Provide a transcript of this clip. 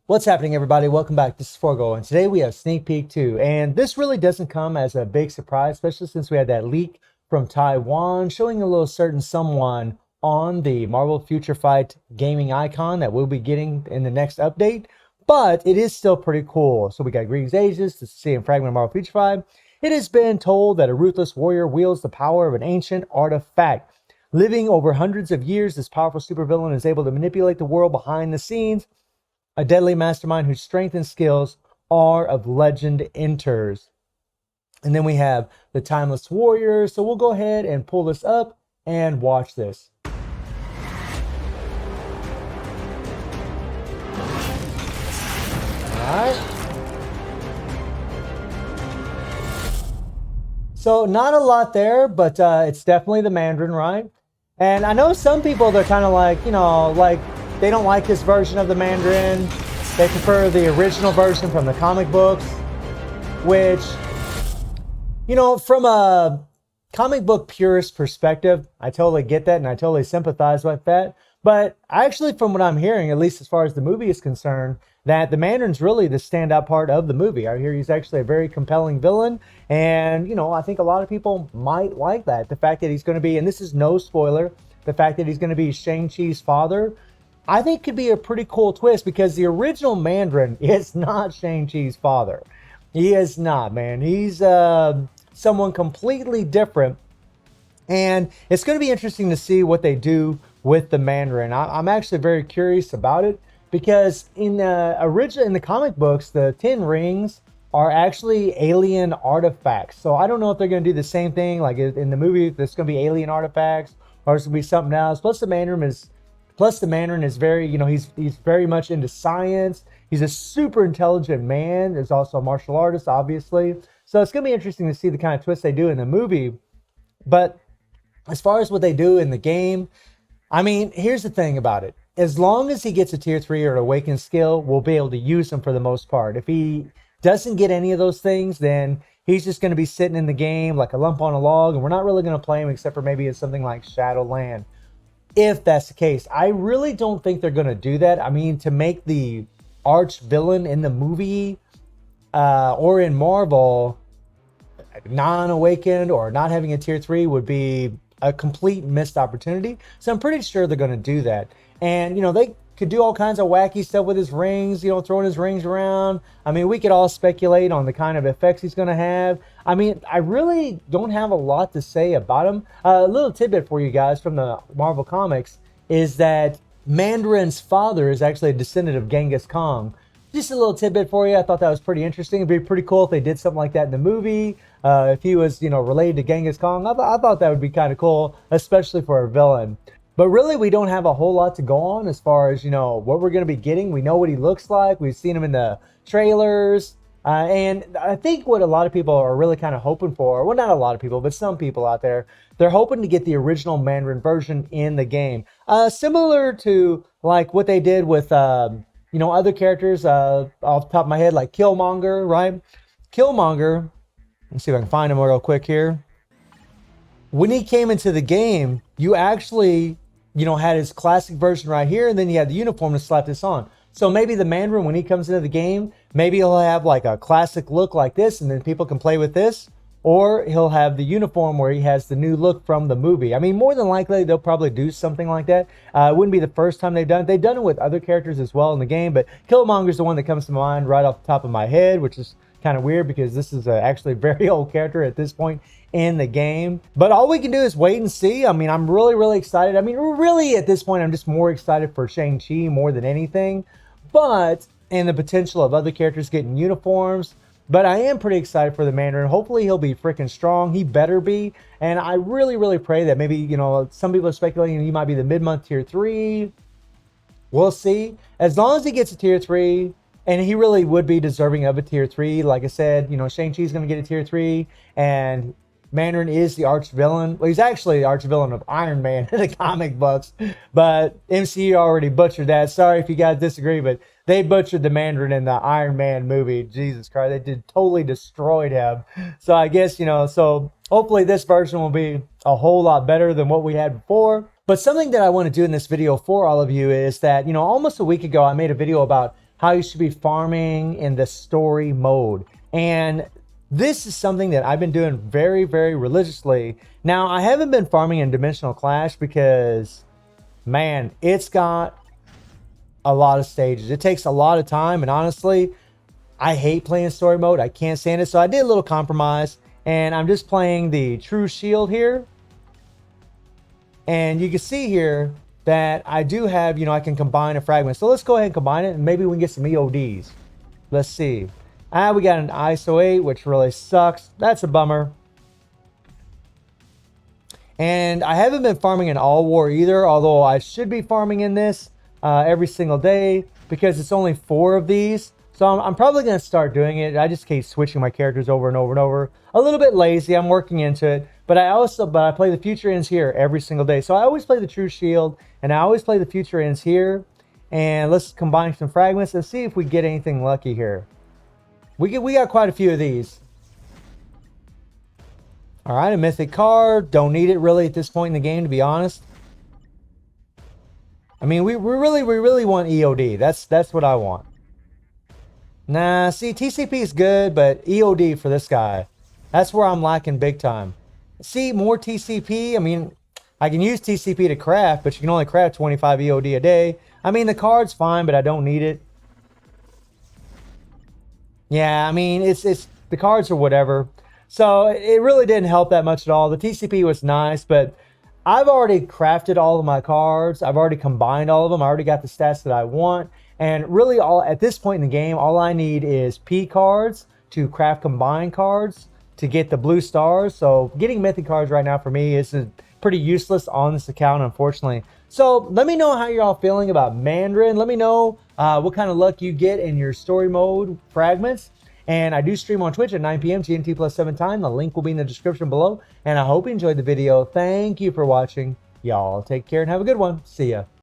What's happening, everybody? Welcome back. This is Forgo, and today we have Sneak Peek 2. And this really doesn't come as a big surprise, especially since we had that leak from Taiwan showing a little certain someone on the Marvel Future Fight gaming icon that we'll be getting in the next update. But it is still pretty cool. So we got Greetings Ages to see in Fragment of Marvel Future Fight. It has been told that a ruthless warrior wields the power of an ancient artifact. Living over hundreds of years, this powerful supervillain is able to manipulate the world behind the scenes. A deadly mastermind whose strength and skills are of legend enters. And then we have the Timeless Warrior. So we'll go ahead and pull this up and watch this. Alright. So not a lot there, but it's definitely the Mandarin, right? And I know some people, they're kind of like, they don't like this version of the Mandarin. They prefer the original version from the comic books, which, from a comic book purist perspective, I totally get that and I totally sympathize with that. But actually, from what I'm hearing, at least as far as the movie is concerned, that the Mandarin's really the standout part of the movie. I hear he's actually a very compelling villain. And, I think a lot of people might like that. The fact that he's going to be, and this is no spoiler, the fact that he's going to be Shang-Chi's father, I think could be a pretty cool twist because the original Mandarin is not Shang-Chi's father. He is not, man. He's someone completely different. And it's going to be interesting to see what they do with the Mandarin. I'm actually very curious about it because in the comic books, the 10 rings are actually alien artifacts. So I don't know if they're going to do the same thing like in the movie. There's going to be alien artifacts or it's going to be something else. Plus the Mandarin is very, he's very much into science. He's a super intelligent man. There's also a martial artist, obviously. So it's going to be interesting to see the kind of twist they do in the movie. But as far as what they do in the game, I mean, here's the thing about it. As long as he gets a tier 3 or an awakened skill, we'll be able to use him for the most part. If he doesn't get any of those things, then he's just going to be sitting in the game like a lump on a log, and we're not really going to play him except for maybe as something like Shadowland. If that's the case, I really don't think they're going to do that. I mean, to make the arch villain in the movie or in Marvel non-awakened or not having a tier 3 would be a complete missed opportunity. So I'm pretty sure they're going to do that. And, they could do all kinds of wacky stuff with his rings, throwing his rings around. I mean, we could all speculate on the kind of effects he's going to have. I mean, I really don't have a lot to say about him. A little tidbit for you guys from the Marvel Comics is that Mandarin's father is actually a descendant of Genghis Khan. Just a little tidbit for you. I thought that was pretty interesting. It'd be pretty cool if they did something like that in the movie. If he was, related to Genghis Khan, I thought that would be kind of cool, especially for a villain. But really, we don't have a whole lot to go on as far as, what we're going to be getting. We know what he looks like. We've seen him in the trailers. And I think what a lot of people are really kind of hoping for, well, not a lot of people, but some people out there, they're hoping to get the original Mandarin version in the game. Similar to like what they did with, other characters off the top of my head, like Killmonger, right? Killmonger, let's see if I can find him real quick here. When he came into the game, you actually, had his classic version right here, and then you had the uniform to slap this on. So maybe the Mandarin, when he comes into the game, maybe he'll have like a classic look like this, and then people can play with this. Or he'll have the uniform where he has the new look from the movie. I mean, more than likely, they'll probably do something like that. It wouldn't be the first time they've done it. They've done it with other characters as well in the game, but Killmonger's the one that comes to mind right off the top of my head, which is kind of weird because this is actually a very old character at this point in the game. But all we can do is wait and see. I mean, I'm really, really excited. I mean, really, at this point, I'm just more excited for Shang-Chi more than anything. And the potential of other characters getting uniforms. But I am pretty excited for the Mandarin. Hopefully he'll be freaking strong. He better be. And I really, really pray that maybe, some people are speculating he might be the mid-month tier 3. We'll see. As long as he gets a tier 3, and he really would be deserving of a tier 3. Like I said, Shang-Chi's going to get a tier 3. And Mandarin is the arch villain. Well, he's actually the arch villain of Iron Man in the comic books. But MCU already butchered that. Sorry if you guys disagree, but they butchered the Mandarin in the Iron Man movie. Jesus Christ, they totally destroyed him. So I guess, so hopefully this version will be a whole lot better than what we had before. But something that I want to do in this video for all of you is that, almost a week ago, I made a video about how you should be farming in the story mode. And this is something that I've been doing very, very religiously. Now, I haven't been farming in Dimensional Clash because, man, it's got a lot of stages. It takes a lot of time, and honestly, I hate playing story mode. I can't stand it. So I did a little compromise, and I'm just playing the True Shield here. And you can see here that I do have, I can combine a fragment. So let's go ahead and combine it, and maybe we can get some EODs. Let's see. We got an ISO 8, which really sucks. That's a bummer. And I haven't been farming in All War either, although I should be farming in this every single day because it's only 4 of these. So I'm probably going to start doing it. I just keep switching my characters over and over and over. A little bit lazy. I'm working into it. But I play the Future Ends here every single day. So I always play the True Shield, and I always play the Future Ends here. And let's combine some fragments and see if we get anything lucky here. We got quite a few of these. All right, a mythic card. Don't need it really at this point in the game, to be honest. I mean, we really want EOD. That's what I want. Nah, see, TCP is good, but EOD for this guy. That's where I'm lacking big time. See, more TCP. I mean, I can use TCP to craft, but you can only craft 25 EOD a day. I mean, the card's fine, but I don't need it. Yeah, I mean, it's the cards are whatever. So it really didn't help that much at all. The TCP was nice, but I've already crafted all of my cards. I've already combined all of them. I already got the stats that I want. And really, at this point in the game, all I need is P cards to craft combined cards to get the blue stars. So getting mythic cards right now for me is pretty useless on this account, unfortunately. So let me know how you're all feeling about Mandarin. Let me know what kind of luck you get in your story mode fragments. And I do stream on Twitch at 9 p.m. GMT plus 7 time. The link will be in the description below. And I hope you enjoyed the video. Thank you for watching. Y'all take care and have a good one. See ya.